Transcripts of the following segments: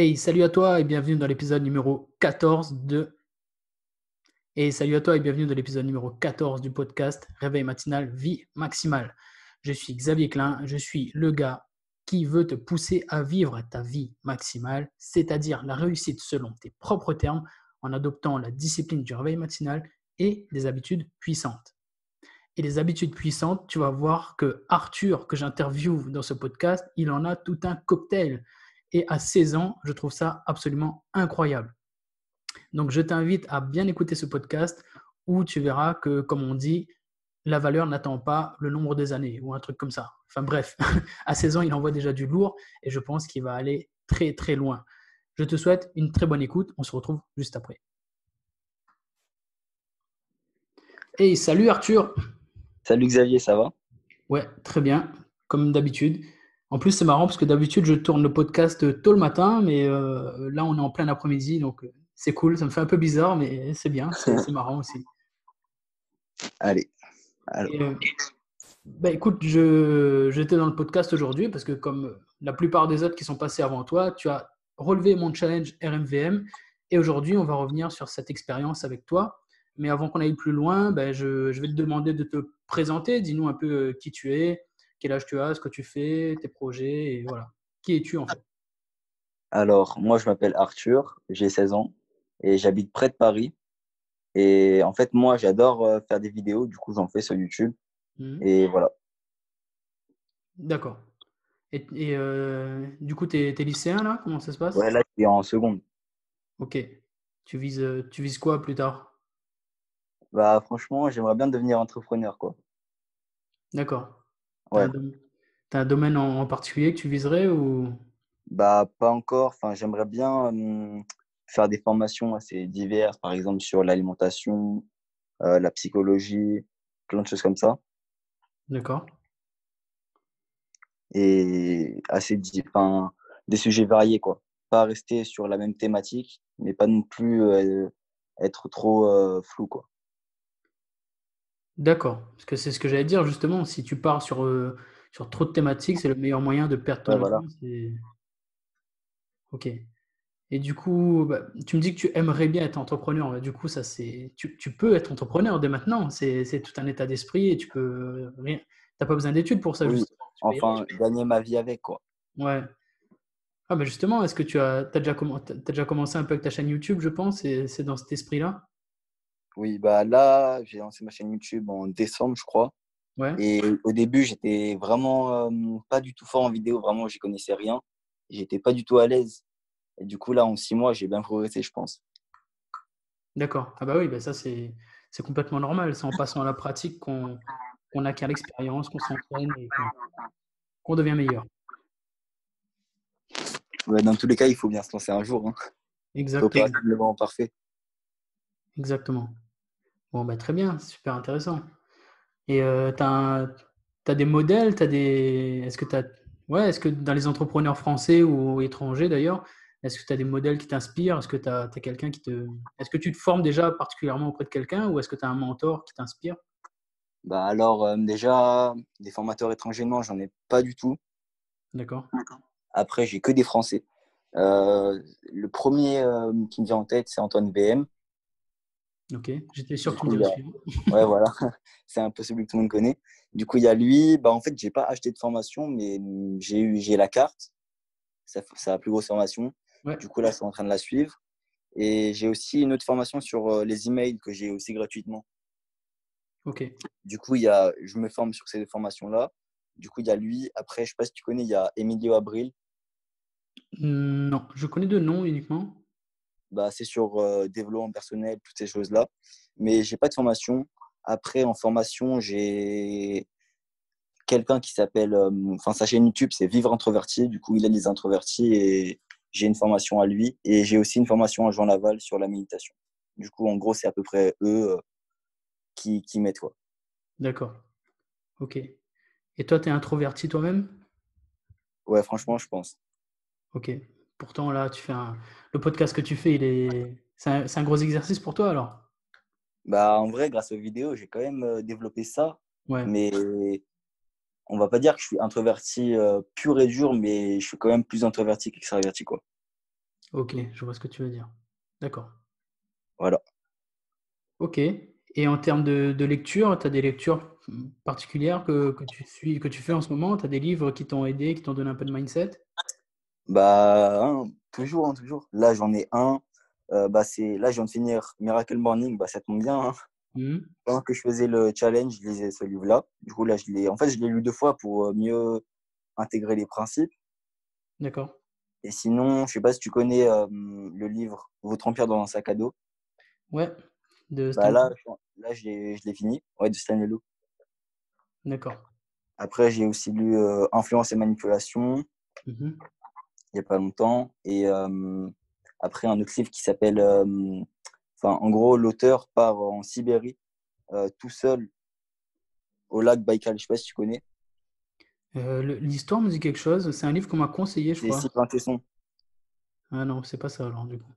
Hey, salut à toi et bienvenue dans l'épisode numéro 14 de salut à toi et bienvenue dans l'épisode numéro 14 du podcast Réveil matinal vie maximale. Je suis Xavier Klein, je suis le gars qui veut te pousser à vivre ta vie maximale, c'est-à-dire la réussite selon tes propres termes en adoptant la discipline du réveil matinal et des habitudes puissantes. Et les habitudes puissantes, tu vas voir que Arthur, que j'interviewe dans ce podcast, il en a tout un cocktail. Et à 16 ans, je trouve ça absolument incroyable. Donc, je t'invite à bien écouter ce podcast où tu verras que, comme on dit, la valeur n'attend pas le nombre des années ou un truc comme ça. Enfin bref, à 16 ans, il envoie déjà du lourd et je pense qu'il va aller très très loin. Je te souhaite une très bonne écoute. On se retrouve juste après. Hey, salut Arthur. Salut Xavier, ça va? Ouais, très bien, comme d'habitude. En plus, c'est marrant parce que d'habitude, je tourne le podcast tôt le matin, mais là, on est en plein après-midi, donc c'est cool. Ça me fait un peu bizarre, mais c'est bien, c'est marrant aussi. Allez, Et, alors. bah, écoute, j'étais dans le podcast aujourd'hui parce que comme la plupart des autres qui sont passés avant toi, tu as relevé mon challenge RMVM et aujourd'hui, on va revenir sur cette expérience avec toi. Mais avant qu'on aille plus loin, ben, je vais te demander de te présenter. Dis-nous un peu qui tu es, quel âge tu as, ce que tu fais, tes projets et voilà. Qui es-tu en fait? Alors, moi, je m'appelle Arthur, j'ai 16 ans et j'habite près de Paris. Et en fait, moi, j'adore faire des vidéos, du coup, j'en fais sur YouTube. Mhm. Et voilà. D'accord. Du coup, tu es lycéen là? Comment ça se passe? Ouais, là, je suis en seconde. Ok. Tu vises quoi plus tard? Bah, franchement, j'aimerais bien devenir entrepreneur, quoi. D'accord. T'as un, Ouais, dom- t'as un domaine en particulier que tu viserais ou... bah, pas encore. Enfin, j'aimerais bien faire des formations assez diverses, par exemple, sur l'alimentation, la psychologie, plein de choses comme ça. D'accord. Et enfin, des sujets variés, quoi. Pas rester sur la même thématique, mais pas non plus être trop flou, quoi. D'accord. Parce que c'est ce que j'allais dire justement. Si tu pars sur trop de thématiques, c'est le meilleur moyen de perdre Ouais, ton voilà. audience. Ok. Et du coup, bah, tu me dis que tu aimerais bien être entrepreneur. Bah, du coup, tu peux être entrepreneur dès maintenant. C'est tout un état d'esprit et tu peux rien. T'as pas besoin d'études pour ça, Oui, justement. Tu peux y aller. enfin, gagner ma vie avec, quoi. Ouais. Ah, bah justement, est-ce que t'as déjà commencé un peu avec ta chaîne YouTube, je pense, et c'est dans cet esprit-là? Oui, bah là, j'ai lancé ma chaîne YouTube en décembre, je crois. Ouais. Et au début, j'étais vraiment pas du tout fort en vidéo, vraiment, j'y connaissais rien. J'étais pas du tout à l'aise. Et du coup, là, en 6 mois, j'ai bien progressé, je pense. D'accord. Ah bah oui, bah ça c'est complètement normal. C'est en passant à la pratique qu'on acquiert l'expérience, qu'on s'entraîne et qu'on devient meilleur. Ouais, dans tous les cas, il faut bien se lancer un jour, hein. Faut pas Exactement. attendre le moment parfait. Exactement. Bon bah très bien, c'est super intéressant. Et t'as des modèles, est-ce que dans les entrepreneurs français ou étrangers d'ailleurs, est-ce que tu as des modèles qui t'inspirent? T'as quelqu'un est-ce que tu te formes déjà particulièrement auprès de quelqu'un ou est-ce que tu as un mentor qui t'inspire? Bah alors, déjà, des formateurs étrangers, non, j'en ai pas du tout. D'accord. Après, j'ai que des Français. Le premier qui me vient en tête, c'est Antoine VM. Ok. J'étais sûr Du que tu me coup, il dirais y a... suivant. Ouais, voilà, c'est un peu celui que tout le monde connaît. Du coup, il y a lui. Bah, en fait, j'ai pas acheté de formation, mais j'ai la carte. C'est la plus grosse formation. Ouais. Du coup, là, je suis en train de la suivre. Et j'ai aussi une autre formation sur les emails que j'ai aussi gratuitement. Ok. Du coup, je me forme sur ces deux formations-là. Du coup, il y a lui. Après, je sais pas si tu connais, il y a Emilio Abril. Non, je connais deux noms uniquement. Bah, c'est sur développement personnel, toutes ces choses-là. Mais j'ai pas de formation. Après, en formation, j'ai quelqu'un qui s'appelle, enfin, sa chaîne YouTube, c'est Vivre Introverti. Du coup, il aide les introvertis et j'ai une formation à lui. Et j'ai aussi une formation à Jean Laval sur la méditation. Du coup, en gros, c'est à peu près eux qui m'aident, quoi. D'accord. Ok. Et toi, tu es introverti toi-même? Ouais, franchement, je pense. Ok. Pourtant, là, le podcast que tu fais, c'est un gros exercice pour toi alors? Bah, en vrai, grâce aux vidéos, j'ai quand même développé ça. Ouais. Mais on va pas dire que je suis introverti pur et dur, mais je suis quand même plus introverti qu'extraverti, quoi. Ok, je vois ce que tu veux dire. D'accord. Voilà. Ok. Et en termes de lecture, tu as des lectures particulières que tu fais en ce moment? Tu as des livres qui t'ont aidé, qui t'ont donné un peu de mindset? Bah, toujours, toujours. Là, j'en ai un. Là, je viens de finir Miracle Morning. Bah, ça tombe bien, hein. Mhm. Pendant que je faisais le challenge, je lisais ce livre-là. Du coup, là, je l'ai lu 2 fois pour mieux intégrer les principes. D'accord. Et sinon, je sais pas si tu connais le livre Votre empire dans un sac à dos. Ouais, de Bah Stanley. là je l'ai fini. Ouais, de Stanley Lou. D'accord. Après, j'ai aussi lu Influence et manipulation Mhm. il y a pas longtemps. Et après, un autre livre qui s'appelle. Enfin, en gros, l'auteur part en Sibérie tout seul au lac Baïkal. Je sais pas si tu connais. L'histoire me dit quelque chose. C'est un livre qu'on m'a conseillé, je C'est crois. Sylvain Tesson. Ah non, c'est pas ça alors du coup.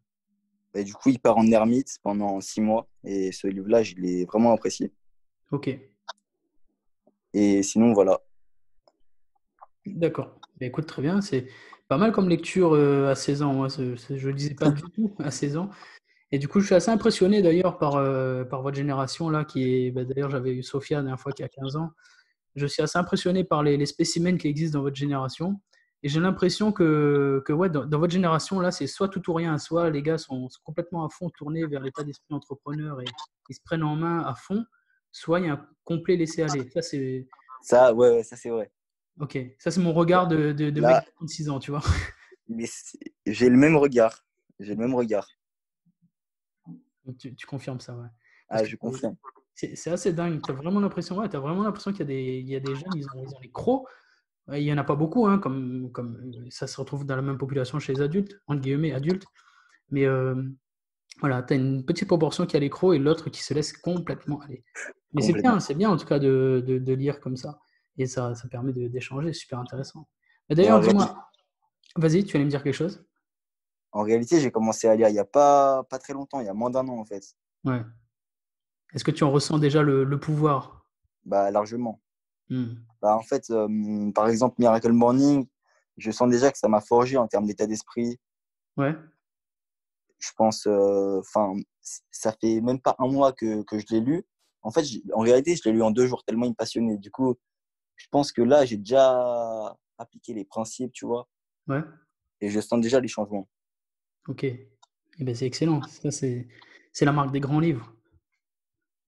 Et du coup, il part en ermite pendant 6 mois. Et ce livre-là, je l'ai vraiment apprécié. Ok, Et sinon, voilà. d'accord. Bah, écoute, très bien. C'est pas mal comme lecture à 16 ans. Moi, je ne lisais pas du tout à 16 ans. Et du coup, je suis assez impressionné d'ailleurs par votre génération là, qui est. Bah, d'ailleurs, j'avais eu Sophia la dernière fois qui a 15 ans. Je suis assez impressionné par les spécimens qui existent dans votre génération. Et j'ai l'impression que ouais, dans votre génération, là, c'est soit tout ou rien. Soit les gars sont complètement à fond tournés vers l'état d'esprit entrepreneur et ils se prennent en main à fond, soit il y a un complet laisser-aller. Ça, c'est Ça, ouais, ouais, ça c'est vrai. ok. Ça, c'est mon regard de mec Là, de 36 ans, tu vois. j'ai le même regard. J'ai le même regard. Donc, tu confirmes ça, ouais. Parce Ah, que je confirme. c'est assez dingue. Tu as vraiment l'impression, ouais, t'as vraiment l'impression qu'il y a des jeunes, ils ont les crocs. Ouais, il n'y en a pas beaucoup, hein, comme ça se retrouve dans la même population chez les adultes, entre guillemets adultes. Mais voilà, tu as une petite proportion qui a les crocs et l'autre qui se laisse complètement aller. Mais Complètement. c'est bien en tout cas de lire comme ça. Et ça permet d'échanger, c'est super intéressant. Mais Mais d'ailleurs, dis-moi, vas-y, tu allais me dire quelque chose? en réalité, j'ai commencé à lire il n'y a pas très longtemps, il y a moins d'1 an en fait. Ouais. Est-ce que tu en ressens déjà le pouvoir? Bah, largement. Hmm. Bah, en fait, par exemple, Miracle Morning, je sens déjà que ça m'a forgé en termes d'état d'esprit. Ouais, Je pense, enfin, ça fait même pas un mois que je l'ai lu. En fait, en réalité, je l'ai lu en 2 jours, tellement il me passionnait. Du coup, je pense que là, j'ai déjà appliqué les principes, tu vois, ouais, et je sens déjà les changements. ok. Eh ben, c'est excellent. Ça, c'est la marque des grands livres.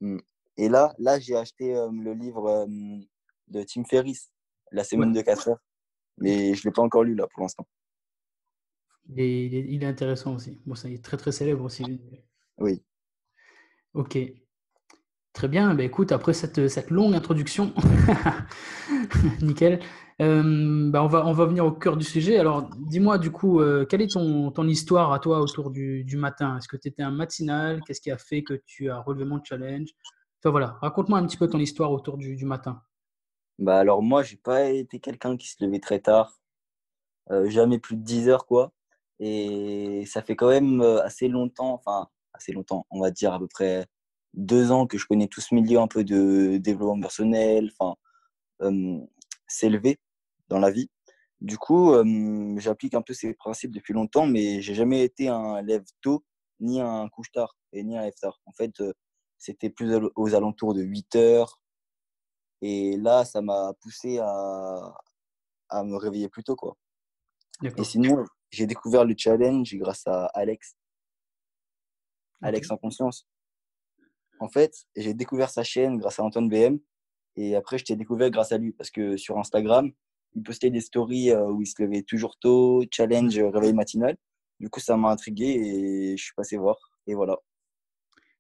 Mm. Et là j'ai acheté le livre de Tim Ferriss, La Ouais, semaine de 4 heures, ok. mais je ne l'ai pas encore lu là pour l'instant. Il est intéressant aussi. Bon, ça il est très très célèbre aussi. Oui. Ok. Très bien, bah, écoute, après cette longue introduction, nickel, bah, on va venir au cœur du sujet. Alors, dis-moi du coup, quelle est ton histoire à toi autour du matin? Est-ce que tu étais un matinal? Qu'est-ce qui a fait que tu as relevé mon challenge? Enfin voilà, raconte-moi un petit peu ton histoire autour du matin. Bah alors moi, j'ai pas été quelqu'un qui se levait très tard, jamais plus de 10 heures quoi. Et ça fait quand même assez longtemps, enfin assez longtemps, on va dire à peu près 2 ans que je connais tout ce milieu un peu de développement personnel, enfin euh, s'élever dans la vie. Du coup, j'applique un peu ces principes depuis longtemps, mais j'ai jamais été un lève tôt, ni un couche tard, et ni un lève tard. En fait, c'était plus aux alentours de 8 heures. Et là, ça m'a poussé à me réveiller plus tôt, quoi. Et D'accord. sinon, j'ai découvert le challenge grâce à Ok. Alex en conscience. En fait, j'ai découvert sa chaîne grâce à Antoine BM. Et après, je t'ai découvert grâce à lui parce que sur Instagram, il postait des stories où il se levait toujours tôt, challenge réveil matinal. Du coup, ça m'a intrigué et je suis passé voir. Et voilà.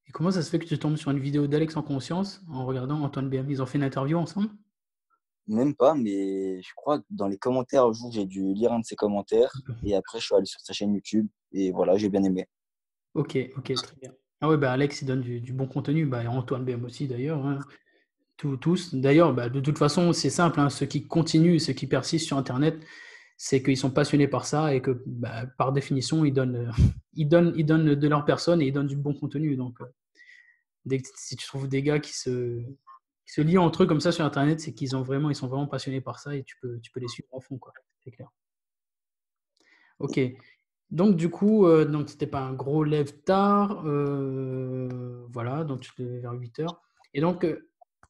Et comment ça se fait que tu tombes sur une vidéo d'Alex en conscience en regardant Antoine BM? Ils ont fait une interview ensemble? Même pas, mais je crois que dans les commentaires, un jour, j'ai dû lire un de ses commentaires. Et après, je suis allé sur sa chaîne YouTube. Et voilà, j'ai bien aimé. Ok, ok, très bien. Ah ouais, bah Alex, il donne du bon contenu. Bah, et Antoine BM aussi, d'ailleurs, hein. Tous. D'ailleurs, bah, de toute façon, c'est simple, hein, ceux qui continuent, ceux qui persistent sur Internet, c'est qu'ils sont passionnés par ça et que, bah, par définition, ils donnent de leur personne et ils donnent du bon contenu. Donc, si tu trouves des gars qui se lient entre eux comme ça sur Internet, c'est ils sont vraiment passionnés par ça et tu peux les suivre à fond, quoi. C'est clair. Ok. Donc, du coup, donc c'était pas un gros lève tard. Voilà, donc tu te levais vers 8 heures. Et donc,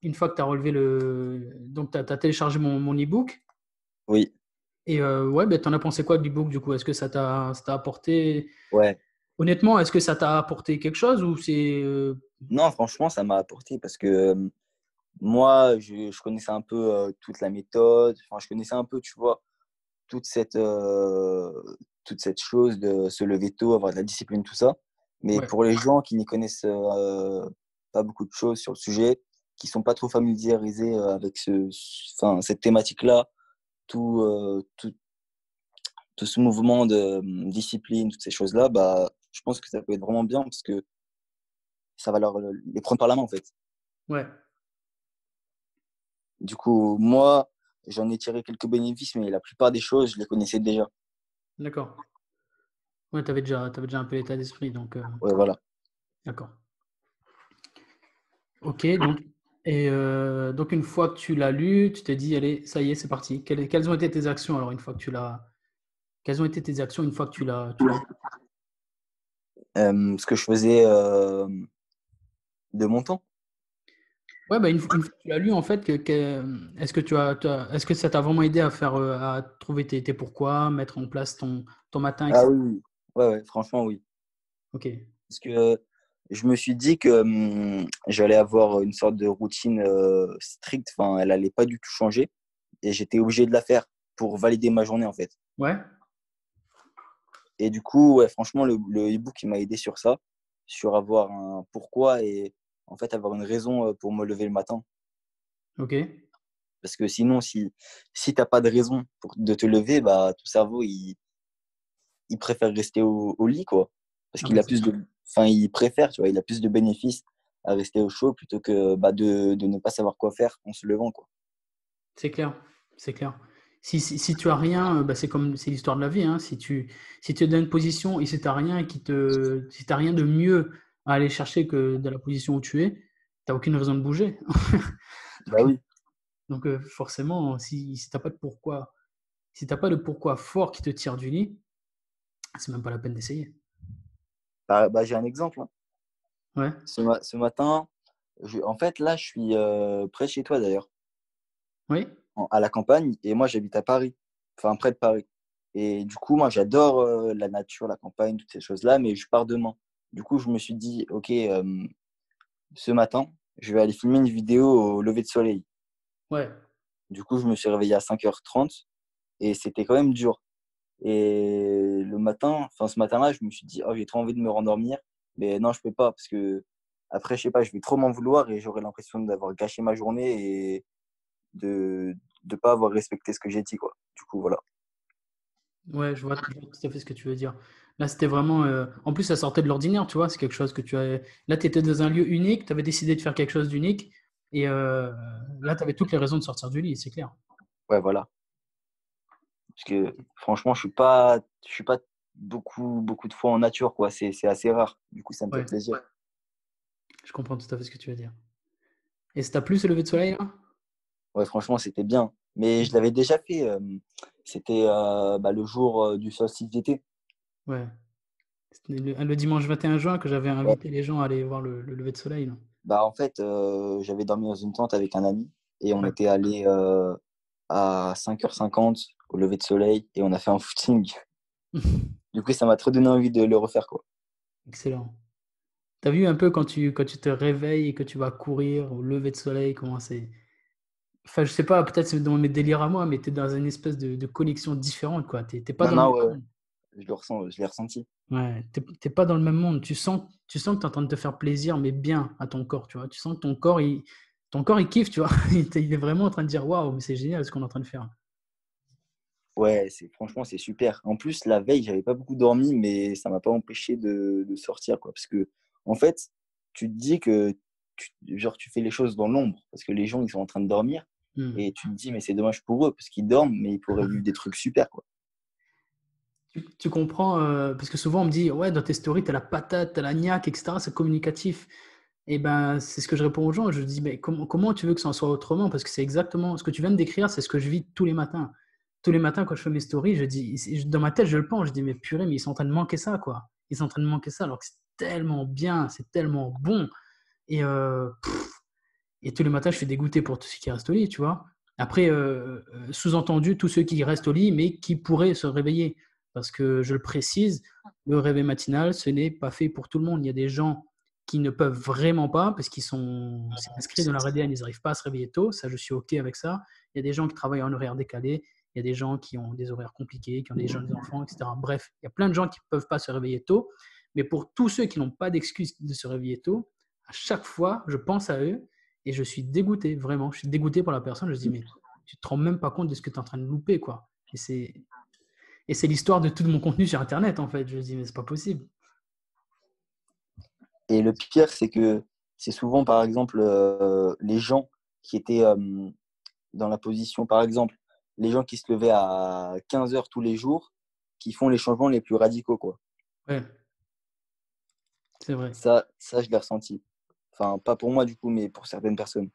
une fois que tu as relevé le. Donc, tu as téléchargé mon e-book. Oui, Et ouais, ben, t'en as pensé quoi de l'e-book du coup? Est-ce que ça t'a apporté. ouais. Honnêtement, est-ce que ça t'a apporté quelque chose ou c'est. Non, franchement, ça m'a apporté parce que moi, je connaissais un peu toute la méthode. Enfin, je connaissais un peu, tu vois, toute cette, euh, toute cette chose de se lever tôt, avoir de la discipline, tout ça. Mais Ouais, pour les gens qui n'y connaissent pas beaucoup de choses sur le sujet, qui sont pas trop familiarisés avec enfin, cette thématique-là, tout ce mouvement de discipline, toutes ces choses-là, bah, je pense que ça peut être vraiment bien parce que ça va les prendre par la main, en fait. ouais, Du coup, moi, j'en ai tiré quelques bénéfices, mais la plupart des choses, je les connaissais déjà. d'accord. Ouais, t'avais déjà un peu l'état d'esprit, donc Ouais, voilà. d'accord. Ok, donc une fois que tu l'as lu, tu t'es dit, allez, ça y est, c'est parti. Quelles ont été tes actions alors une fois que tu l'as. Quelles ont été tes actions une fois que tu l'as lu? Ce que je faisais de mon temps. Ouais, bah une fois que tu l'as lu, en fait, est-ce que est-ce que ça t'a vraiment aidé à faire, à trouver tes pourquoi, mettre en place ton matin, Ah etc. oui, oui. Ouais, ouais, franchement, oui. Ok, Parce que je me suis dit que j'allais avoir une sorte de routine stricte, enfin, elle allait pas du tout changer. Et j'étais obligé de la faire pour valider ma journée, en fait. ouais, Et du coup, ouais, franchement, le e-book, il m'a aidé sur ça, sur avoir un pourquoi et en fait avoir une raison pour me lever le matin. ok. Parce que sinon, si tu n'as pas de raison de te lever, bah, ton cerveau, il préfère rester au lit, quoi. Parce Ah qu'il bah, a plus de, enfin, il préfère, tu vois, il a plus de bénéfices à rester au chaud plutôt que bah, de ne pas savoir quoi faire en se levant, quoi. c'est clair, c'est clair. Si tu as rien, bah, c'est l'histoire de la vie, hein. Si tu es dans une position et si tu n'as rien si t'as rien de mieux à aller chercher que dans la position où tu es, tu n'as aucune raison de bouger. Bah oui. Donc, forcément, si t'as pas de pourquoi, si t'as pas de pourquoi fort qui te tire du lit, c'est même pas la peine d'essayer. Bah, j'ai un exemple, hein. Ouais, Ce matin, en fait, là, je suis près de chez toi, d'ailleurs, oui, à la campagne, et moi, j'habite à Paris, enfin, près de Paris. Et du coup, moi, j'adore la nature, la campagne, toutes ces choses-là, mais je pars demain. Du coup, je me suis dit, OK, ce matin, je vais aller filmer une vidéo au lever de soleil. ouais, Du coup, je me suis réveillé à 5h30 et c'était quand même dur. Et le matin, enfin ce matin-là, je me suis dit, oh, j'ai trop envie de me rendormir. Mais non, je peux pas parce que après, je sais pas, je vais trop m'en vouloir et j'aurai l'impression d'avoir gâché ma journée et de ne pas avoir respecté ce que j'ai dit, quoi. Du coup, voilà. ouais, je vois tout à fait ce que tu veux dire. Là, c'était vraiment. En plus, ça sortait de l'ordinaire, tu vois. C'est quelque chose que tu as. Là, tu étais dans un lieu unique, tu avais décidé de faire quelque chose d'unique. Et là, tu avais toutes les raisons de sortir du lit, c'est clair. Ouais, voilà. Parce que franchement, je suis pas beaucoup de fois en nature, quoi. C'est assez rare. Du coup, ça me fait Ouais, plaisir. je comprends tout à fait ce que tu veux dire. Et ça t'a plu ce lever de soleil là? Ouais, franchement, c'était bien. Mais je l'avais déjà fait. C'était bah, le jour du solstice d'été. Ouais. C'était le dimanche 21 juin que j'avais Ouais. invité les gens à aller voir le lever de soleil, là. Bah, en fait, j'avais dormi dans une tente avec un ami et on Ouais. était allé à 5h50 au lever de soleil et on a fait un footing. Du coup, ça m'a trop donné envie de le refaire, quoi. Excellent. T'as vu un peu quand tu te réveilles et que tu vas courir au lever de soleil, comment c'est. Enfin, je sais pas, peut-être c'est dans mes délires à moi, mais t'es dans une espèce de connexion différente, quoi. T'es pas Non, dans le non, même ouais, ouais. monde. Je l'ai ressenti. Ouais, t'es pas dans le même monde. Tu sens que t'es en train de te faire plaisir, mais bien à ton corps, tu vois. Tu sens que ton corps, il kiffe, tu vois. Il est vraiment en train de dire, waouh, mais c'est génial ce qu'on est en train de faire. Ouais, franchement, c'est super. En plus, la veille, j'avais pas beaucoup dormi, mais ça m'a pas empêché de sortir, quoi. Parce que, en fait, tu te dis que genre, tu fais les choses dans l'ombre, parce que les gens, ils sont en train de dormir, Hmm. et tu te dis, mais c'est dommage pour eux, parce qu'ils dorment, mais ils pourraient vivre des trucs super, quoi. Tu comprends, parce que souvent on me dit, ouais, dans tes stories, t'as la patate, t'as la niaque, etc. C'est communicatif. Et ben, c'est ce que je réponds aux gens. Je dis, mais comment tu veux que ça en soit autrement? Parce que c'est exactement ce que tu viens de décrire, c'est ce que je vis tous les matins. tous les matins, quand je fais mes stories, dans ma tête, je le pense, je dis, mais purée, mais ils sont en train de manquer ça, quoi. Ils sont en train de manquer ça, alors que c'est tellement bien, c'est tellement bon. Et, et tous les matins, je suis dégoûté pour tous ceux qui restent au lit, tu vois. Après, sous-entendu, tous ceux qui restent au lit, mais qui pourraient se réveiller. Parce que, je le précise, le réveil matinal, ce n'est pas fait pour tout le monde. Il y a des gens qui ne peuvent vraiment pas, parce c'est inscrit dans leur ADN, ils n'arrivent pas à se réveiller tôt. Ça, je suis OK avec ça. Il y a des gens qui travaillent en horaire décalé. Il y a des gens qui ont des horaires compliqués, qui ont des jeunes enfants, etc. Bref, il y a plein de gens qui ne peuvent pas se réveiller tôt. Mais pour tous ceux qui n'ont pas d'excuse de se réveiller tôt, à chaque fois, je pense à eux et je suis dégoûté, vraiment. Je suis dégoûté pour la personne. Je me dis, mais tu ne te rends même pas compte de ce que tu es en train de louper, quoi. Et c'est l'histoire de tout mon contenu sur Internet, en fait. Je me dis, mais c'est pas possible. Et le pire, c'est que c'est souvent, par exemple, les gens qui étaient dans la position, par exemple, les gens qui se levaient à 15 heures tous les jours, qui font les changements les plus radicaux, quoi. Ouais, c'est vrai. Ça, je l'ai ressenti. Enfin, pas pour moi, du coup, mais pour certaines personnes.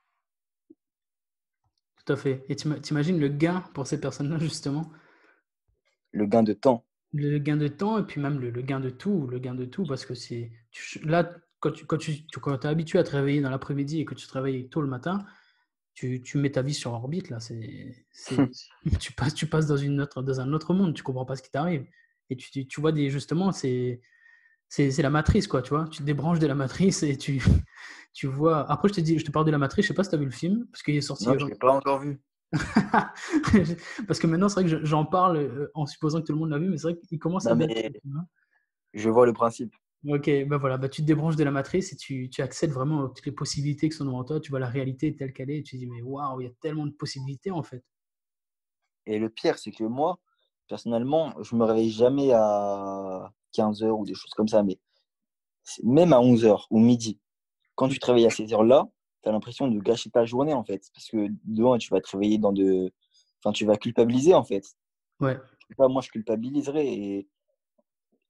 Tout à fait. Et t'imagines le gain pour ces personnes-là, justement. Le gain de temps. Le gain de temps et puis même le gain de tout. Le gain de tout, parce que là, quand es habitué à te réveiller dans l'après-midi et que tu te réveilles tôt le matin, tu mets ta vie sur orbite, là. Tu passes dans un autre monde. Tu comprends pas ce qui t'arrive. Et tu vois justement, c'est la matrice, quoi, tu vois. Tu te débranches de la matrice et tu vois. Après, je te parle de la matrice. Je sais pas si tu as vu le film, parce qu'il est sorti. Non, je ne l'ai pas encore vu. Parce que maintenant, c'est vrai que j'en parle en supposant que tout le monde l'a vu, mais c'est vrai qu'il commence à Non, dater. mais je vois le principe. Ok, ben voilà, tu te débranches de la matrice et tu accèdes vraiment à toutes les possibilités qui sont devant toi. Tu vois la réalité telle qu'elle est et tu te dis, mais waouh, il y a tellement de possibilités en fait. Et le pire, c'est que moi, personnellement, je me réveille jamais à 15 heures ou des choses comme ça, mais même à 11 heures ou midi. Quand tu te réveilles à ces heures-là, tu as l'impression de gâcher ta journée, en fait. Parce que demain, tu vas te réveiller Enfin, tu vas culpabiliser, en fait. Ouais, Je sais pas, moi, je culpabiliserais et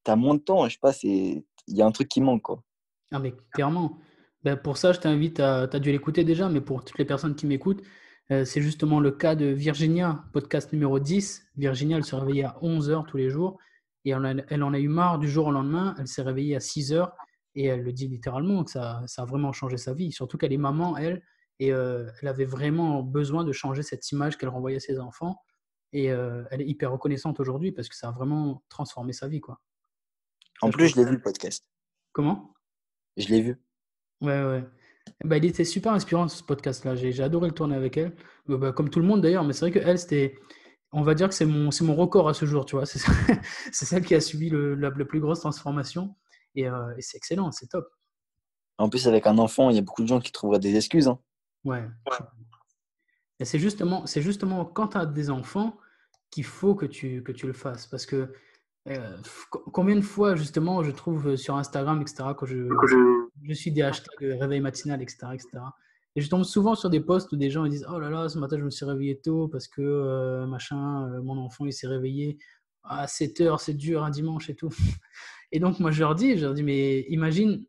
tu as moins de temps. Je sais pas, il y a un truc qui manque, quoi. ah, mais clairement. Ben, pour ça, je t'invite à. Tu as dû l'écouter déjà, mais pour toutes les personnes qui m'écoutent, c'est justement le cas de Virginia, podcast numéro 10. Virginia, elle se réveillait à 11 heures tous les jours et elle en a eu marre du jour au lendemain. Elle s'est réveillée à 6 heures et elle le dit littéralement que ça a vraiment changé sa vie. Surtout qu'elle est maman, elle, et elle avait vraiment besoin de changer cette image qu'elle renvoyait à ses enfants. Et elle est hyper reconnaissante aujourd'hui parce que ça a vraiment transformé sa vie, quoi. En Ça, je plus, trouve. je l'ai vu, le podcast. Comment? Je l'ai vu. Ouais, ouais. Bah, il était super inspirant ce podcast-là. J'ai adoré le tourner avec elle. Bah, comme tout le monde d'ailleurs, mais c'est vrai que elle, on va dire que c'est mon record à ce jour, tu vois. C'est celle qui a subi la plus grosse transformation. Et c'est excellent, c'est top. En plus, avec un enfant, il y a beaucoup de gens qui trouveraient des excuses, hein. Ouais. Et c'est justement quand tu as des enfants qu'il faut que tu le fasses. Parce que combien de fois, justement, je trouve sur Instagram, etc., quand je suis des hashtags réveil matinal, etc., etc. Et je tombe souvent sur des posts où des gens ils disent, oh là là, ce matin, je me suis réveillé tôt parce que machin, mon enfant, il s'est réveillé à 7 heures, c'est dur, un dimanche et tout. Et donc, moi, je leur dis, mais imagine,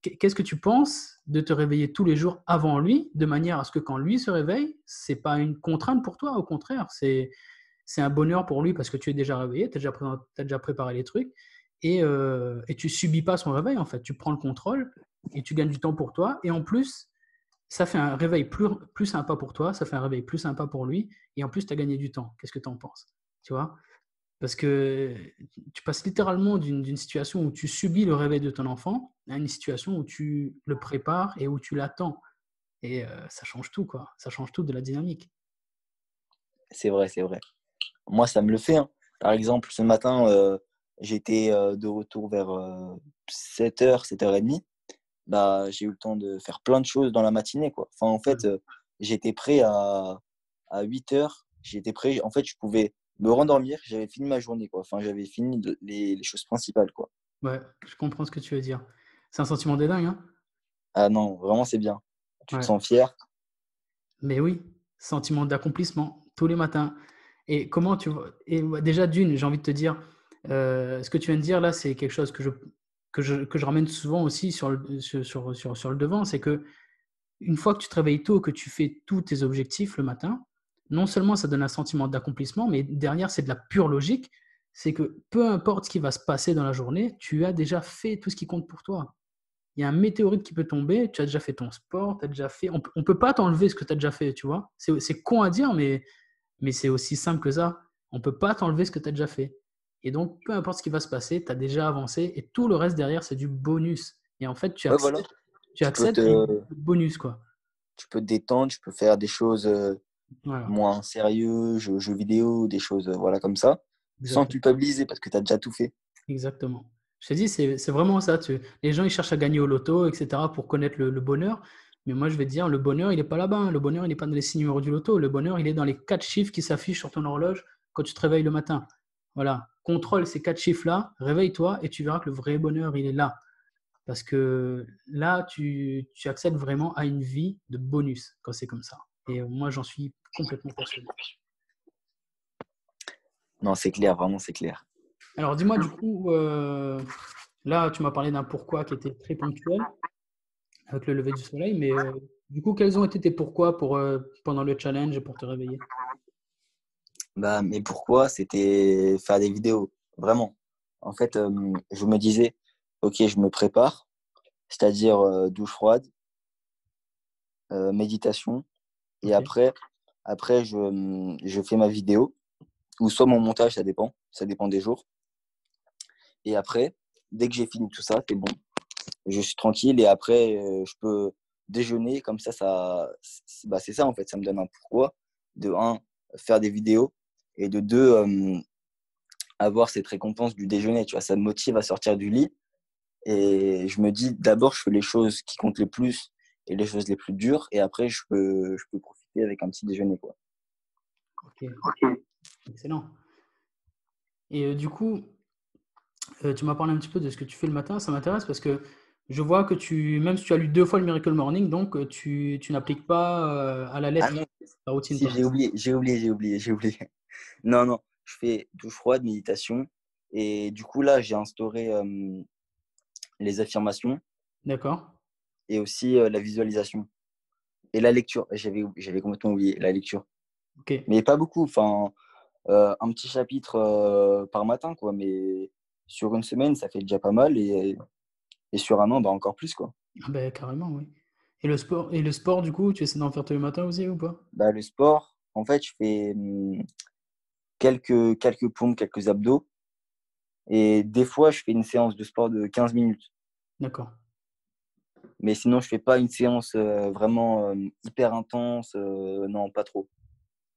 qu'est-ce que tu penses de te réveiller tous les jours avant lui, de manière à ce que quand lui se réveille, c'est pas une contrainte pour toi, au contraire, c'est un bonheur pour lui parce que tu es déjà réveillé, tu as déjà préparé les trucs et tu subis pas son réveil en fait. Tu prends le contrôle et tu gagnes du temps pour toi. Et en plus, ça fait un réveil plus sympa pour toi, ça fait un réveil plus sympa pour lui. Et en plus, tu as gagné du temps. Qu'est-ce que tu en penses? Tu vois? Parce que tu passes littéralement d'une situation où tu subis le réveil de ton enfant à une situation où tu le prépares et où tu l'attends. Et ça change tout, quoi. Ça change tout de la dynamique. C'est vrai, c'est vrai. Moi, ça me le fait, hein. Par exemple, ce matin, j'étais de retour vers 7h, 7h30. Bah, j'ai eu le temps de faire plein de choses dans la matinée, quoi. Enfin, en fait, j'étais prêt à 8h. J'étais prêt. En fait, je pouvais me rendormir. J'avais fini ma journée, quoi. Enfin, j'avais fini les choses principales, quoi. Ouais, je comprends ce que tu veux dire. C'est un sentiment de dingue, hein? Ah non, vraiment, c'est bien. Tu te Ouais. sens fier. Mais oui, sentiment d'accomplissement tous les matins. Et comment tu vois? Et déjà d'une, j'ai envie de te dire, ce que tu viens de dire là, c'est quelque chose que je ramène souvent aussi sur le devant, c'est que une fois que tu te réveilles tôt, que tu fais tous tes objectifs le matin, non seulement ça donne un sentiment d'accomplissement, mais derrière, c'est de la pure logique. C'est que peu importe ce qui va se passer dans la journée, tu as déjà fait tout ce qui compte pour toi. Il y a un météorite qui peut tomber, tu as déjà fait ton sport, tu as déjà fait. On ne peut pas t'enlever ce que tu as déjà fait, tu vois. C'est con à dire, mais c'est aussi simple que ça. On ne peut pas t'enlever ce que tu as déjà fait. Et donc, peu importe ce qui va se passer, tu as déjà avancé et tout le reste derrière, c'est du bonus. Et en fait, Ouais, voilà. tu Tu peux accèdes à une te, bonus, quoi. tu peux te détendre, tu peux faire des choses Voilà, moins sérieux, jeux vidéo, des choses voilà, comme ça, sans exactement. culpabiliser parce que tu as déjà tout fait. Exactement. Je te dis, c'est vraiment ça. Les gens, ils cherchent à gagner au loto, etc., pour connaître le bonheur. Mais moi, je vais te dire, le bonheur, il n'est pas là-bas, hein. Le bonheur, il n'est pas dans les 6 numéros du loto. Le bonheur, il est dans les 4 chiffres qui s'affichent sur ton horloge quand tu te réveilles le matin. Voilà. Contrôle ces 4 chiffres-là, réveille-toi et tu verras que le vrai bonheur, il est là. Parce que là, tu accèdes vraiment à une vie de bonus quand c'est comme ça. Et moi, j'en suis complètement persuadé. Non, c'est clair, vraiment, c'est clair. Alors, dis-moi, du coup, là, tu m'as parlé d'un pourquoi qui était très ponctuel avec le lever du soleil, mais du coup, quels ont été tes pourquoi pendant le challenge et pour te réveiller? Bah, mais pourquoi? C'était faire des vidéos, vraiment. En fait, je me disais, ok, je me prépare, c'est-à-dire douche froide, méditation, et Ok, après je fais ma vidéo, ou soit mon montage, ça dépend des jours. Et après, dès que j'ai fini tout ça, c'est bon, je suis tranquille, et après, je peux déjeuner, comme bah, c'est ça en fait, ça me donne un pourquoi. De un, faire des vidéos, et de deux, avoir cette récompense du déjeuner, tu vois, ça me motive à sortir du lit. Et je me dis, d'abord, je fais les choses qui comptent le plus et les choses les plus dures. Et après, je peux profiter avec un petit déjeuner, quoi. ok, excellent. Et du coup, tu m'as parlé un petit peu de ce que tu fais le matin, ça m'intéresse parce que je vois que même si tu as lu 2 fois le Miracle Morning, donc tu n'appliques pas à la Ah lettre non, ta routine, si, toi. j'ai oublié. Non, non, je fais douche froide, méditation. Et du coup, là, j'ai instauré les affirmations D'accord? et aussi la visualisation. Et la lecture, j'avais complètement oublié la lecture. Ok. Mais pas beaucoup, enfin, un petit chapitre par matin, quoi. Mais sur une semaine, ça fait déjà pas mal. Et sur un an, bah, encore plus, quoi. Ah ben, carrément, oui. Et le sport, du coup, tu essaies d'en faire tous les matins aussi ou pas? Bah, le sport, en fait, je fais quelques pompes, quelques abdos. Et des fois, je fais une séance de sport de 15 minutes. D'accord. Mais sinon, je fais pas une séance vraiment hyper intense. Non, pas trop.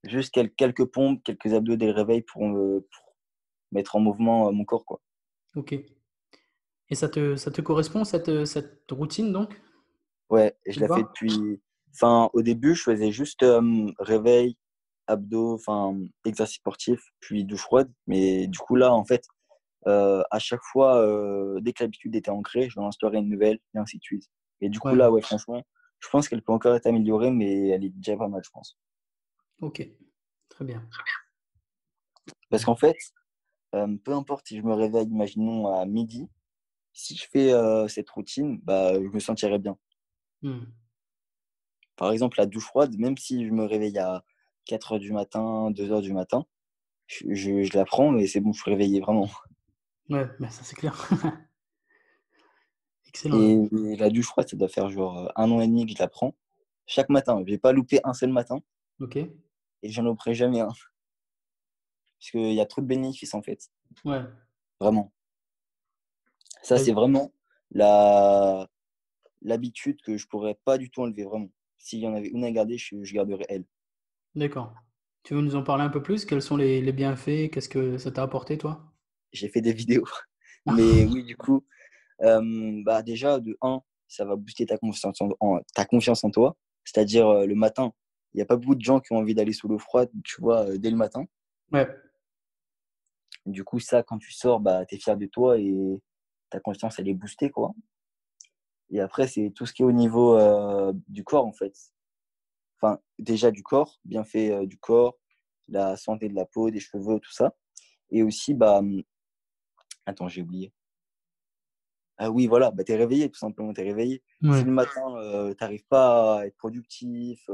Juste quelques pompes, quelques abdos dès le réveil pour mettre en mouvement mon corps, quoi. Ok. Et ça te correspond, cette routine, donc? Ouais, et Ça je te la fais va? depuis. Enfin, au début, je faisais juste réveil, abdos, enfin, exercice sportif, puis douche froide. Mais du coup, là, en fait, à chaque fois, dès que l'habitude était ancrée, je vais en instaurer une nouvelle, et ainsi de suite. Et du coup, Ouais. là, ouais, franchement, je pense qu'elle peut encore être améliorée, mais elle est déjà pas mal, je pense. Ok. Très bien. Parce qu'en fait, peu importe si je me réveille, imaginons à midi, si je fais cette routine, bah, je me sentirai bien. Hmm. Par exemple, la douche froide, même si je me réveille à 4 heures du matin, 2 heures du matin, je la prends et c'est bon, je suis réveillé vraiment. Ouais, ben ça c'est clair. Excellent. Et la douche froide, ça doit faire genre un an et demi que je la prends chaque matin. Je vais pas louper un seul matin Ok. et j'en louperai jamais un. Parce qu'il y a trop de bénéfices en fait. Ouais. Vraiment. Ça, Ben, c'est vraiment la l'habitude que je pourrais pas du tout enlever, vraiment. S'il y en avait une à garder, je garderais elle. d'accord. Tu veux nous en parler un peu plus? Quels sont les bienfaits? Qu'est-ce que ça t'a apporté, toi? J'ai fait des vidéos. Mais oui, du coup, bah déjà, de un, ça va booster ta confiance en toi. C'est-à-dire, le matin, il n'y a pas beaucoup de gens qui ont envie d'aller sous l'eau froide, tu vois, dès le matin. Ouais. Du coup, ça, quand tu sors, bah, tu es fier de toi et ta confiance, elle est boostée, quoi. Et après, c'est tout ce qui est au niveau du corps, en fait. Enfin, déjà du corps, bienfait du corps, la santé de la peau, des cheveux, tout ça. Et aussi, bah, attends, j'ai oublié. Ah oui, voilà, bah, tu es réveillé, tout simplement, tu es réveillé. Si Ouais. le matin, tu n'arrives pas à être productif,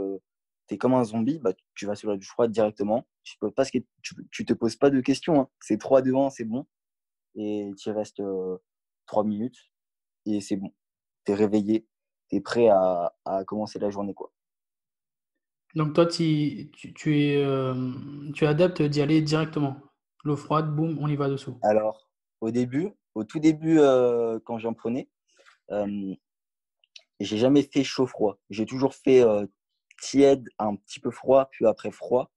es comme un zombie, bah, tu vas sur la douche froide directement. Tu te poses pas de questions, hein. C'est 3, 2, 1, c'est bon. Et tu y restes 3 minutes et c'est bon. Tu es réveillé, tu es prêt à commencer la journée, quoi. Donc toi, tu es adepte d'y aller directement. L'eau froide, boum, on y va dessous. Alors, au tout début, quand j'en prenais, euh, j'ai jamais fait chaud-froid. J'ai toujours fait tiède, un petit peu froid, puis après froid.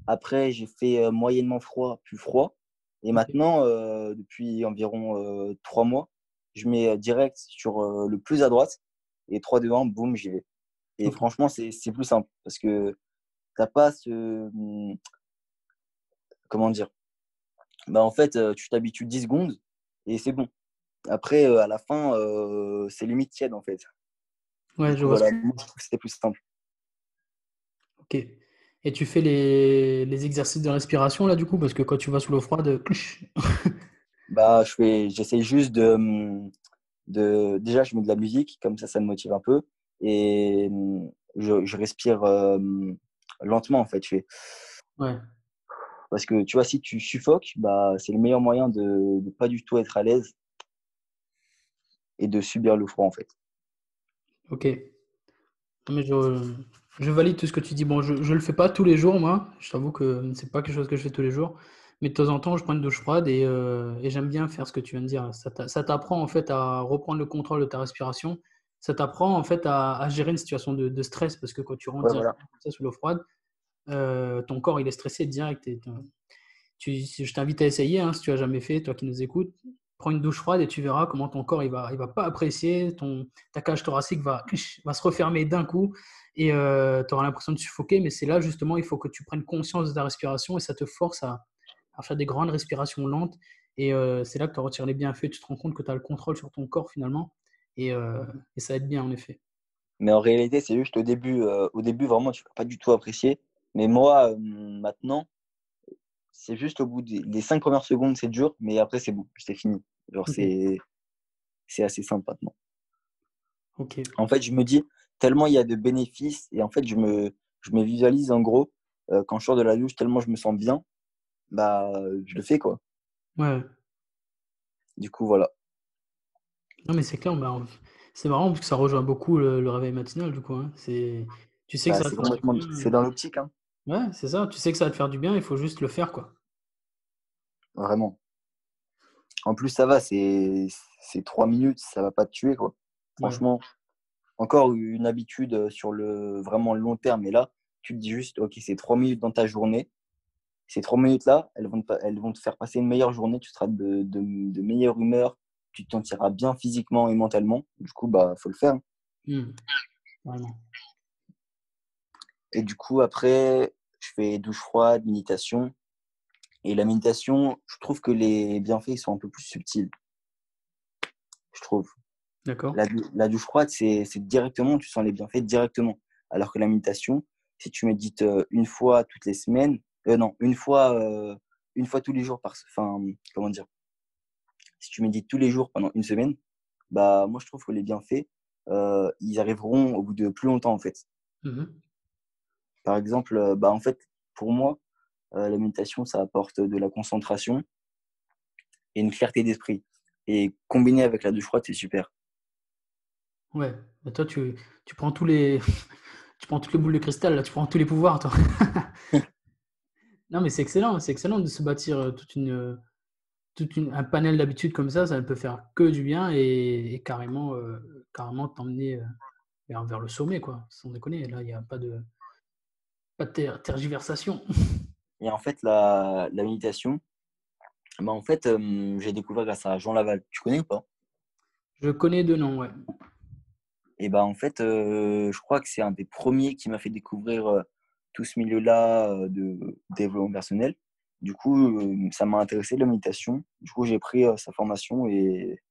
Après, j'ai fait moyennement froid, puis froid. Et Ok. maintenant, depuis environ 3 mois, je mets direct sur le plus à droite. Et 3, 2, 1, boum, j'y vais. Et Chaud froid. franchement, c'est plus simple parce que t'as pas ce. Comment dire? Bah, en fait, tu t'habitues 10 secondes et c'est bon. Après, à la fin, c'est limite tiède en fait. Du Ouais, je coup, vois ce voilà, que. moi, je trouve que c'était plus simple. Ok. Et tu fais les exercices de respiration là du coup, parce que quand tu vas sous l'eau froide, Bah, j'essaie juste déjà, je mets de la musique, comme ça me motive un peu. Et je respire lentement, en fait. ouais. Parce que, tu vois, si tu suffoques, bah, c'est le meilleur moyen de ne pas du tout être à l'aise et de subir le froid, en fait. Ok. Non, mais je valide tout ce que tu dis. Bon, je ne le fais pas tous les jours, moi. Je t'avoue que c'est pas quelque chose que je fais tous les jours. Mais de temps en temps, je prends une douche froide et j'aime bien faire ce que tu viens de dire. Ça t'apprend en fait à reprendre le contrôle de ta respiration. Ça t'apprend en fait à gérer une situation de stress parce que quand tu rentres Ouais, voilà. directement comme ça sous l'eau froide, ton corps il est stressé direct. Je t'invite à essayer, hein, si tu as jamais fait, toi qui nous écoutes. Prends une douche froide et tu verras comment ton corps il va pas apprécier. Ta cage thoracique va se refermer d'un coup et tu auras l'impression de suffoquer. Mais c'est là justement, il faut que tu prennes conscience de ta respiration et ça te force à faire des grandes respirations lentes. Et c'est là que tu retires les bienfaits. Tu te rends compte que tu as le contrôle sur ton corps finalement et ça aide bien en effet. Mais en réalité, c'est juste au début, vraiment, tu vas pas du tout apprécier. Mais moi, maintenant, c'est juste au bout des 5 premières secondes, c'est dur, mais après, c'est bon, c'est fini. Genre, Ok, c'est assez simple maintenant. ok, En fait, je me dis, tellement il y a de bénéfices, et en fait, je me visualise en gros, quand je sors de la douche, tellement je me sens bien, bah, je le fais, quoi. ouais. Du coup, voilà. Non, mais c'est clair, bah, c'est marrant parce que ça rejoint beaucoup le réveil matinal, du coup, hein. Tu sais que Bah, ça va te faire du c'est bien. dans l'optique, hein, Ouais, c'est ça. Tu sais que ça va te faire du bien, il faut juste le faire, quoi. vraiment. En plus, ça va, c'est 3 minutes, ça va pas te tuer, quoi. Ouais. Franchement, encore une habitude sur le vraiment long terme. Et là, tu te dis juste, OK, c'est 3 minutes dans ta journée. Ces 3 minutes-là, elles vont te faire passer une meilleure journée. Tu seras de meilleure humeur. Tu te sentiras bien physiquement et mentalement. Du coup, bah, faut le faire, hein. Hmm, vraiment. Et du coup, après, je fais douche froide, méditation. Et la méditation, je trouve que les bienfaits ils sont un peu plus subtils, je trouve. D'accord. La douche froide, c'est directement, tu sens les bienfaits directement. Alors que la méditation, si tu médites une fois toutes les semaines, non, une fois tous les jours enfin, comment dire, si tu médites tous les jours pendant une semaine, bah, moi, je trouve que les bienfaits, ils arriveront au bout de plus longtemps, en fait. Mhm. Par exemple, bah, en fait, pour moi, la méditation, ça apporte de la concentration et une clarté d'esprit. Et combiné avec la douche froide, c'est super. Ouais. Mais toi, tu prends tu prends toutes les boules de cristal, là, tu prends tous les pouvoirs, toi. Non, mais c'est excellent de se bâtir un panel d'habitudes comme ça ne peut faire que du bien et carrément t'emmener vers le sommet, quoi. Sans déconner, là, il n'y a pas de tergiversation. Et en fait, la méditation, bah, en fait, j'ai découvert grâce à Jean Laval. Tu connais ou pas? Je connais deux noms, ouais. Et bah, en fait, je crois que c'est un des premiers qui m'a fait découvrir tout ce milieu-là de développement personnel. Du coup, ça m'a intéressé la méditation. Du coup, j'ai pris sa formation et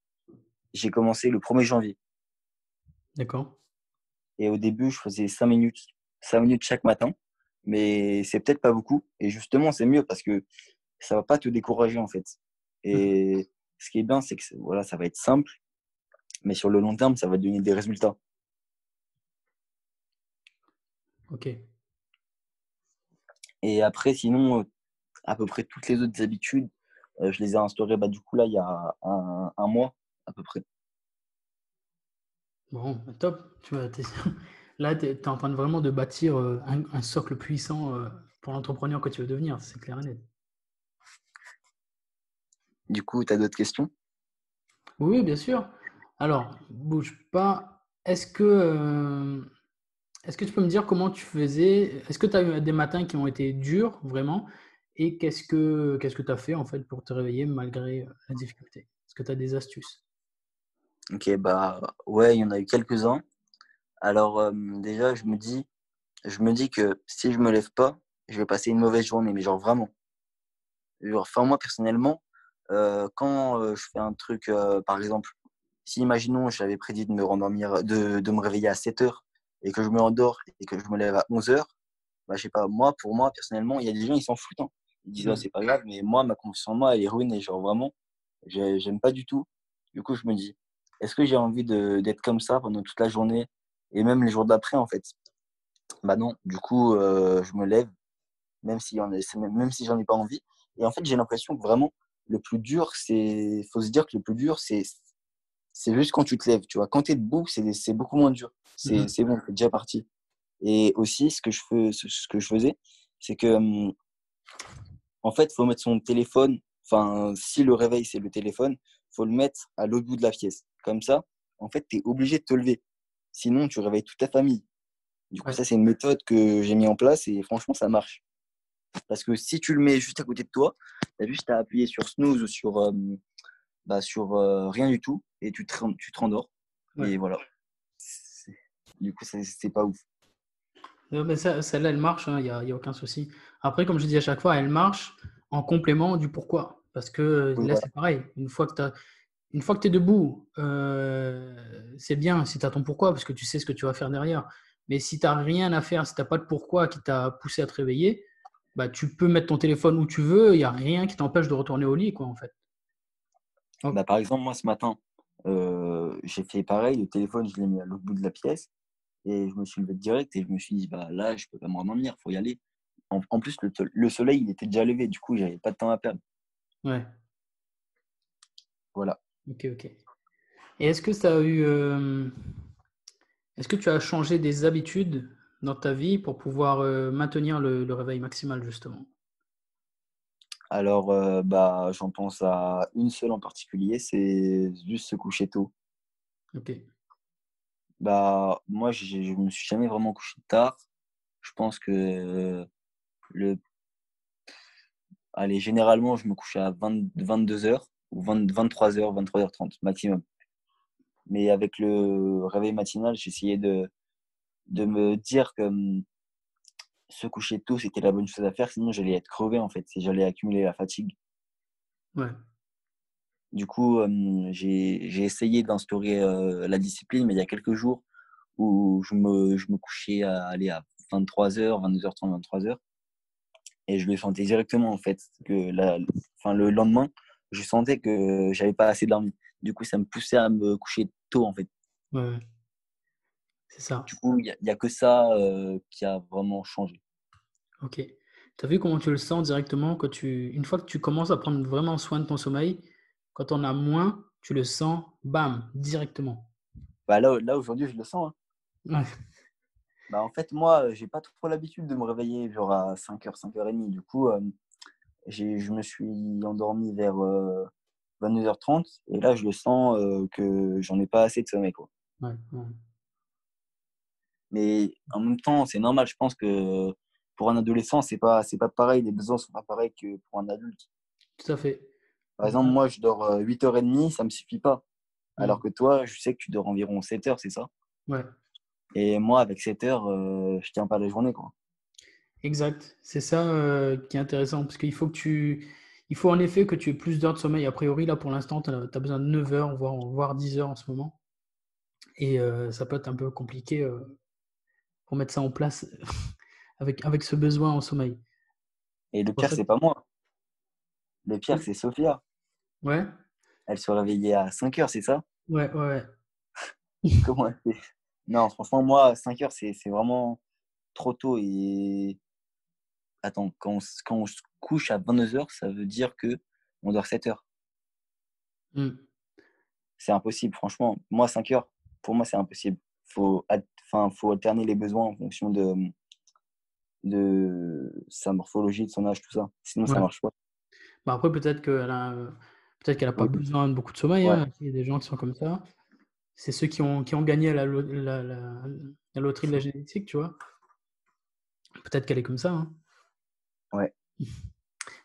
j'ai commencé le 1er janvier. D'accord. Et au début, je faisais 5 minutes chaque matin. Mais c'est peut-être pas beaucoup. Et justement, c'est mieux parce que ça va pas te décourager en fait. Mhm. Et ce qui est bien, c'est que voilà, ça va être simple, mais sur le long terme, ça va donner des résultats. Ok. Et après, sinon, à peu près toutes les autres habitudes, je les ai instaurées du coup là il y a un mois à peu près. Bon, bah, top. Tu vois, là, tu es en train de vraiment de bâtir, un socle puissant, pour l'entrepreneur que tu veux devenir, c'est clair et net. Du coup, tu as d'autres questions? Oui, oui, bien sûr. Alors, bouge pas. Est-ce que tu peux me dire comment tu faisais? Est-ce que tu as eu des matins qui ont été durs, vraiment? Et qu'est-ce que tu as fait, en fait, pour te réveiller malgré, la difficulté? Est-ce que tu as des astuces? Ok, ouais, il y en a eu quelques-uns. Alors déjà, je me dis que si je me lève pas, je vais passer une mauvaise journée, mais genre vraiment. Genre, enfin, moi personnellement, quand je fais un truc, par exemple, si imaginons j'avais prédit de me rendormir, de me réveiller à 7 heures et que je me endors et que je me lève à 11 heures, bah, je sais pas, moi, pour moi, personnellement, il y a des gens, ils s'en foutent, hein. Ils disent, oh, Mmh. c'est pas grave, mais moi, ma confiance en moi, elle est ruinée. Genre, vraiment, j'aime pas du tout. Du coup, je me dis, est-ce que j'ai envie d'être comme ça pendant toute la journée et même les jours d'après, en fait? Bah non, du coup, je me lève, même si j'en ai pas envie. Et en fait, j'ai l'impression que vraiment, le plus dur, faut se dire que le plus dur, c'est juste quand tu te lèves, tu vois. Quand tu es debout, c'est beaucoup moins dur. Mmh. C'est bon, c'est déjà parti. Et aussi, ce que je faisais, c'est que, en fait, faut mettre son téléphone, enfin, si le réveil, c'est le téléphone, faut le mettre à l'autre bout de la pièce. Comme ça, en fait, tu es obligé de te lever. Sinon, tu réveilles toute ta famille. Du coup, Ouais. ça, c'est une méthode que j'ai mis en place et franchement, ça marche. Parce que si tu le mets juste à côté de toi, tu as juste à appuyer sur snooze ou sur rien du tout et tu te rendors. Ouais. Et voilà. C'est- Du coup, c'est pas ouf. Mais ça celle-là, elle marche, hein, il y a aucun souci. Après, comme je dis à chaque fois, elle marche en complément du pourquoi. Parce que, Oui, là, voilà. c'est pareil. Une fois que tu es debout, c'est bien si tu as ton pourquoi, parce que tu sais ce que tu vas faire derrière. Mais si tu as rien à faire, si tu as pas de pourquoi qui t'a poussé à te réveiller, bah, tu peux mettre ton téléphone où tu veux, il y a rien qui t'empêche de retourner au lit, quoi, en fait. Donc Par exemple, moi, ce matin, j'ai fait pareil. Le téléphone, je l'ai mis à l'autre bout de la pièce et je me suis levé direct et je me suis dit, bah là, je peux pas me rendormir, faut y aller. En plus, le soleil, il était déjà levé. Du coup, j'avais pas de temps à perdre. ouais, Voilà. OK, OK. Et est-ce que tu as changé des habitudes dans ta vie pour pouvoir, maintenir le réveil maximal, justement? Alors, j'en pense à une seule en particulier, c'est juste se coucher tôt. OK. Moi, je me suis jamais vraiment couché tard. Je pense que le allez, généralement, je me couchais à 22 heures ou 23 heures 30 maximum. Mais avec le réveil matinal, j'essayais de me dire que, se coucher tôt, c'était la bonne chose à faire, sinon j'allais être crevé, en fait, et j'allais accumuler la fatigue. Ouais. Du coup, j'ai essayé d'instaurer, la discipline, mais il y a quelques jours où je me couchais à 23 heures 22 h 30 et je le sentais directement, en fait, que le lendemain, je sentais que j'avais pas assez dormi. Du coup, ça me poussait à me coucher tôt, en fait. Ouais, ouais. C'est Du ça. coup, il y a que ça, qui a vraiment changé. OK. Tu as vu comment tu le sens directement une fois que tu commences à prendre vraiment soin de ton sommeil, quand on a moins, tu le sens, bam, directement. Là, aujourd'hui, je le sens, hein. Ouais, En fait, moi, j'ai pas trop l'habitude de me réveiller genre à 5 heures 5 h 30. Du coup, je me suis endormi vers 22 h 30 et là, je le sens que j'en ai pas assez de sommeil, quoi. ouais, ouais. Mais en même temps, c'est normal. Je pense que pour un adolescent, c'est pas pareil. Les besoins sont pas pareils que pour un adulte. Tout à fait. Par exemple, moi, je dors 8 h 30, ça me suffit pas. Alors Mmh. que toi, je sais que tu dors environ 7 heures, c'est ça? Ouais, Et moi, avec 7 heures, je tiens pas la journée, quoi. exact. C'est ça, qui est intéressant parce il faut en effet que tu aies plus d'heures de sommeil. A priori, là, pour l'instant, tu as besoin de 9 heures, voire 10 heures en ce moment et ça peut être un peu compliqué, pour mettre ça en place avec ce besoin en sommeil. Et le C'est pour pire, ça que c'est pas moi. Le pire, c'est Sophia. ouais, Elle se réveillait à 5 heures, c'est ça? ouais, ouais, ouais. Comment elle fait? Non, franchement, moi, 5 heures, c'est vraiment trop tôt. Et attends, quand on se couche à 22h, ça veut dire que on dort 7 heures. C'est impossible, franchement. Moi, 5 heures, pour moi, c'est impossible. Faut alterner les besoins en fonction de sa morphologie, de son âge, tout ça. Sinon, ça Ouais. marche pas. Bah, après, peut-être qu'elle a pas Oui, besoin de beaucoup de sommeil, ouais, hein. Il y a des gens qui sont comme ça. C'est ceux qui ont gagné à la loterie de la génétique, tu vois? Peut-être qu'elle est comme ça, hein. ouais.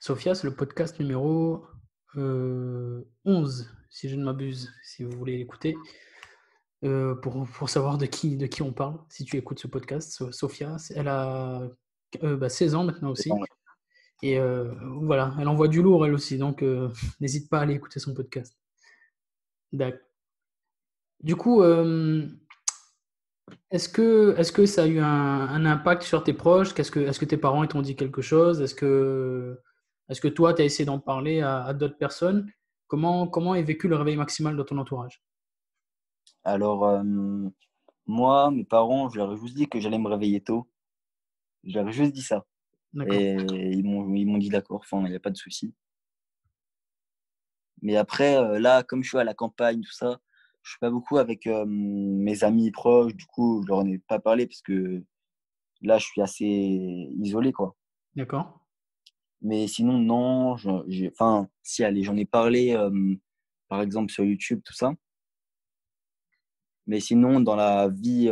Sophia, c'est le podcast numéro 11, si je ne m'abuse, si vous voulez l'écouter, pour savoir de qui on parle, si tu écoutes ce podcast. Sophia, elle a 16 ans maintenant C'est aussi. bon, ouais. Et voilà, elle envoie du lourd elle aussi, donc n'hésite pas à aller écouter son podcast. D'accord. Du coup, est-ce que ça a eu un impact sur tes proches? Est-ce que tes parents ils t'ont dit quelque chose? Est-ce que toi, tu as essayé d'en parler à d'autres personnes? Comment est vécu le réveil maximal dans ton entourage? Alors, moi, mes parents, je leur ai juste dit que j'allais me réveiller tôt. Je leur ai juste dit ça. D'accord, Et ils m'ont dit d'accord, enfin, il n'y a pas de souci. Mais après, là, comme je suis à la campagne, tout ça, je suis pas beaucoup avec mes amis proches. Du coup, je leur en ai pas parlé parce que là, je suis assez isolé, quoi. d'accord. Mais sinon, non, enfin, si, allez, j'en ai parlé, par exemple, sur YouTube, tout ça. Mais sinon, dans la vie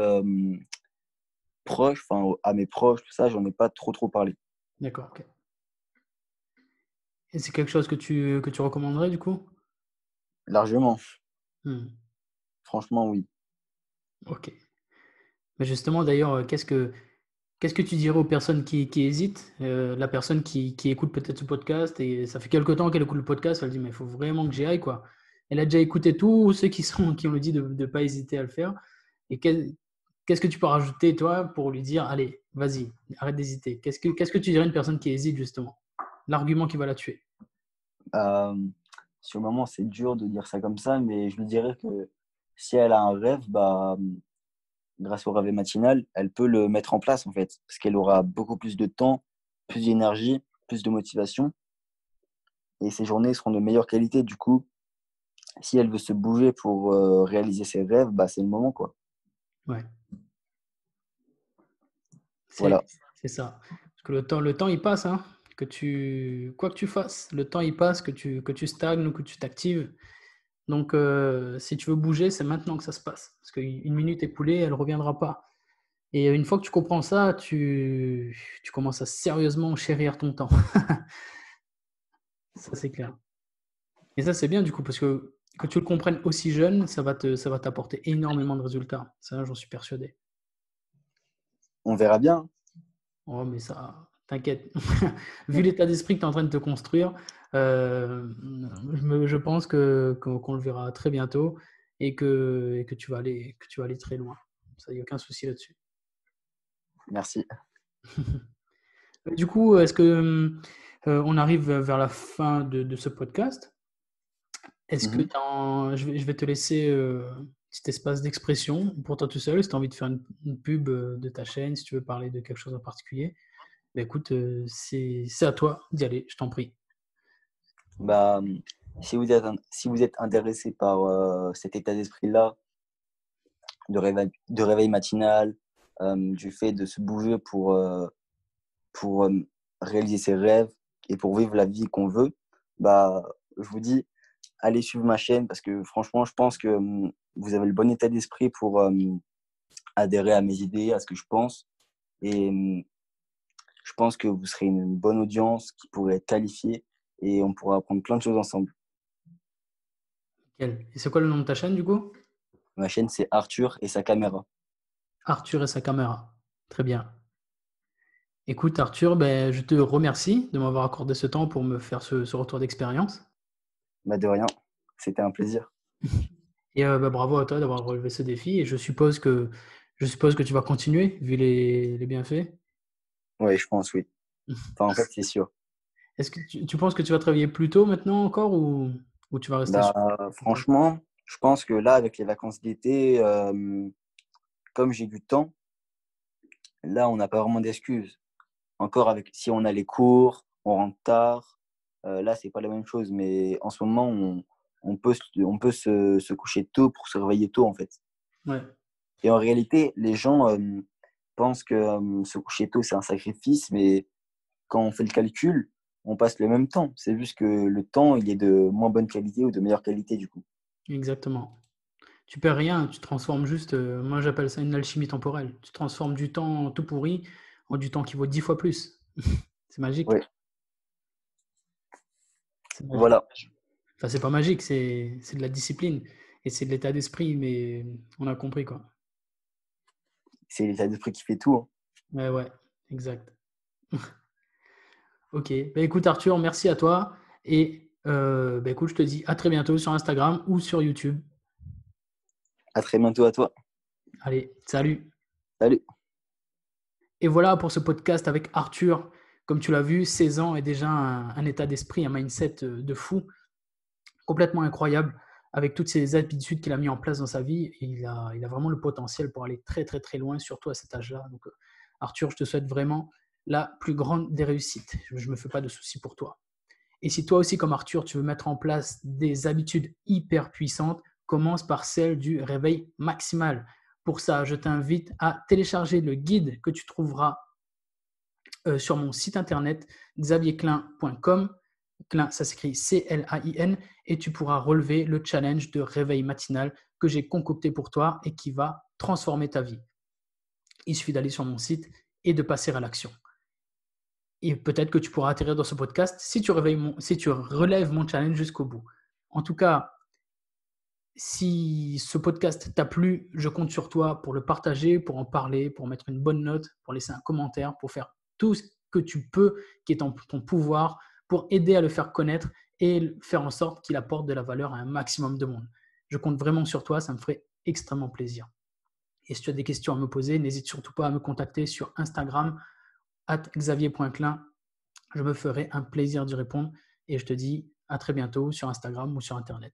proche, enfin, à mes proches, tout ça, j'en ai pas trop parlé. D'accord, ok. Et c'est quelque chose que tu recommanderais du coup? Largement, Hmm, franchement, oui. ok. Mais justement, d'ailleurs, qu'est-ce que tu dirais aux personnes qui hésitent? La personne qui écoute peut-être ce podcast et ça fait quelque temps qu'elle écoute le podcast, elle dit mais il faut vraiment que j'y aille quoi. Elle a déjà écouté tous ceux qui ont dit de ne pas hésiter à le faire. Et qu'est-ce que tu peux rajouter toi pour lui dire allez, vas-y, arrête d'hésiter. Qu'est-ce que tu dirais à une personne qui hésite justement? L'argument qui va la tuer. Euh, Sur le moment, c'est dur de dire ça comme ça, mais je lui dirais que si elle a un rêve, bah, grâce au réveil matinal, elle peut le mettre en place en fait, parce qu'elle aura beaucoup plus de temps, plus d'énergie, plus de motivation, et ses journées seront de meilleure qualité. Du coup, si elle veut se bouger pour réaliser ses rêves, bah, c'est le moment, quoi. Ouais, c'est Voilà, c'est ça. Parce que le temps il passe, hein. Quoi que tu fasses, le temps il passe, que tu stagnes ou que tu t'actives. Donc, si tu veux bouger, c'est maintenant que ça se passe. Parce qu'une minute écoulée, elle ne reviendra pas. Et une fois que tu comprends ça, tu commences à sérieusement chérir ton temps. Ça, c'est clair. Et ça, c'est bien du coup, parce que tu le comprennes aussi jeune, ça va t'apporter énormément de résultats. Ça, j'en suis persuadé. on verra bien. Oh, mais ça, t'inquiète. Vu l'état d'esprit que tu es en train de te construire, je pense qu'on le verra très bientôt et que tu vas aller très loin. Ça, il n'y a aucun souci là-dessus. Merci. Du coup, est-ce que on arrive vers la fin de ce podcast? Est-ce que Mhm. je vais te laisser un petit espace d'expression pour toi tout seul. Si tu as envie de faire une pub de ta chaîne, si tu veux parler de quelque chose en particulier, bah, écoute, c'est à toi d'y aller, je t'en prie. Bah, si vous êtes intéressé par cet état d'esprit-là, de réveil matinal, du fait de se bouger pour réaliser ses rêves et pour vivre la vie qu'on veut, bah, je vous dis, allez suivre ma chaîne parce que franchement, je pense que vous avez le bon état d'esprit pour adhérer à mes idées, à ce que je pense. Et je pense que vous serez une bonne audience qui pourrait être qualifiée et on pourra apprendre plein de choses ensemble. Nickel. Et c'est quoi le nom de ta chaîne du coup? Ma chaîne, c'est Arthur et sa caméra. Arthur et sa caméra. Très bien. Écoute, Arthur, ben, je te remercie de m'avoir accordé ce temps pour me faire ce retour d'expérience. Bah, de rien, c'était un plaisir. Et bah, bravo à toi d'avoir relevé ce défi. Et je suppose que tu vas continuer, vu les bienfaits. Oui, je pense, oui. Enfin, en fait, c'est sûr. Est-ce que tu penses que tu vas travailler plus tôt maintenant encore ou tu vas rester Bah, sur ton taf? franchement, je pense que là, avec les vacances d'été, comme j'ai du temps, là, on n'a pas vraiment d'excuses. Encore si on a les cours, on rentre tard. Là, c'est pas la même chose. Mais en ce moment, on peut se coucher tôt pour se réveiller tôt, en fait. Ouais, Et en réalité, les gens pensent que se coucher tôt, c'est un sacrifice. Mais quand on fait le calcul, on passe le même temps. C'est juste que le temps, il est de moins bonne qualité ou de meilleure qualité, du coup. exactement. Tu perds rien, tu transformes juste, moi j'appelle ça une alchimie temporelle. Tu transformes du temps tout pourri en du temps qui vaut 10 fois plus. C'est magique. Ouais, C'est magique. voilà. Enfin, c'est pas magique, c'est de la discipline et c'est de l'état d'esprit, mais on a compris quoi. C'est l'état d'esprit qui fait tout, hein. Ouais, ouais, exact. Ok. Bah, écoute Arthur, merci à toi et bah, écoute, je te dis à très bientôt sur Instagram ou sur YouTube. À très bientôt à toi. Allez, salut. Salut. Et voilà pour ce podcast avec Arthur. Comme tu l'as vu, 16 ans est déjà un état d'esprit, un mindset de fou, complètement incroyable, avec toutes ces habitudes qu'il a mis en place dans sa vie. Et il a vraiment le potentiel pour aller très, très, très loin, surtout à cet âge-là. Donc, Arthur, je te souhaite vraiment la plus grande des réussites. Je ne me fais pas de soucis pour toi. Et si toi aussi, comme Arthur, tu veux mettre en place des habitudes hyper puissantes, commence par celle du réveil maximal. Pour ça, je t'invite à télécharger le guide que tu trouveras sur mon site internet xavierclin.com. Clin, ça s'écrit C-L-A-I-N, et tu pourras relever le challenge de réveil matinal que j'ai concocté pour toi et qui va transformer ta vie. Il suffit d'aller sur mon site et de passer à l'action. Et peut-être que tu pourras atterrir dans ce podcast si tu relèves mon challenge jusqu'au bout. En tout cas, si ce podcast t'a plu, je compte sur toi pour le partager, pour en parler, pour mettre une bonne note, pour laisser un commentaire, pour faire tout ce que tu peux qui est en ton pouvoir pour aider à le faire connaître et faire en sorte qu'il apporte de la valeur à un maximum de monde. Je compte vraiment sur toi, ça me ferait extrêmement plaisir. Et si tu as des questions à me poser, n'hésite surtout pas à me contacter sur Instagram @xavier.clin. Je me ferai un plaisir d'y répondre et je te dis à très bientôt sur Instagram ou sur Internet.